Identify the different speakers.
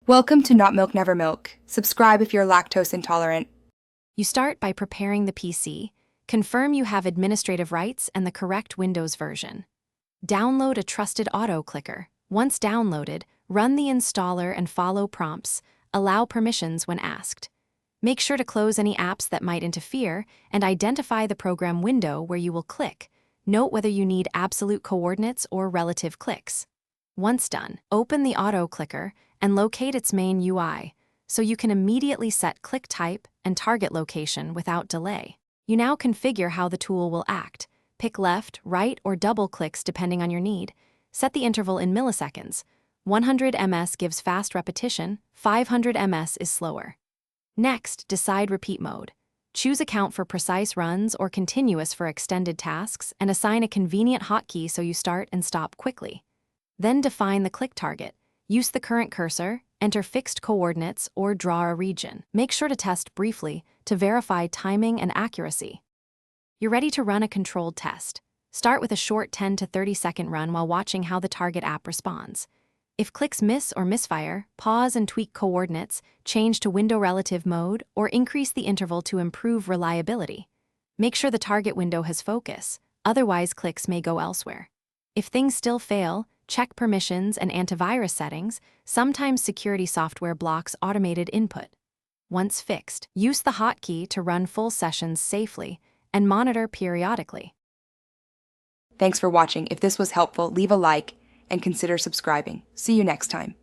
Speaker 1: Welcome to Not Milk Never Milk. Subscribe if you're lactose intolerant.
Speaker 2: You start by preparing the PC. Confirm you have administrative rights and the correct Windows version. Download a trusted Autoclicker. Once downloaded, run the installer and follow prompts. Allow permissions when asked. Make sure to close any apps that might interfere and identify the program window where you will click. Note whether you need absolute coordinates or relative clicks. Once done, open the Autoclicker and locate its main UI, so you can immediately set click type and target location without delay. You now configure how the tool will act. Pick left, right, or double clicks depending on your need. Set the interval in milliseconds. 100 ms gives fast repetition, 500 ms is slower. Next, decide repeat mode. Choose account for precise runs or continuous for extended tasks, and assign a convenient hotkey so you start and stop quickly. Then define the click target. Use the current cursor, enter fixed coordinates, or draw a region. Make sure to test briefly to verify timing and accuracy. You're ready to run a controlled test. Start with a short 10 to 30 second run while watching how the target app responds. If clicks miss or misfire, pause and tweak coordinates, change to window relative mode, or increase the interval to improve reliability. Make sure the target window has focus, otherwise clicks may go elsewhere. If things still fail, check permissions and antivirus settings. Sometimes security software blocks automated input. Once fixed, use the hotkey to run full sessions safely and monitor periodically.
Speaker 1: Thanks for watching. If this was helpful, leave a like and consider subscribing. See you next time.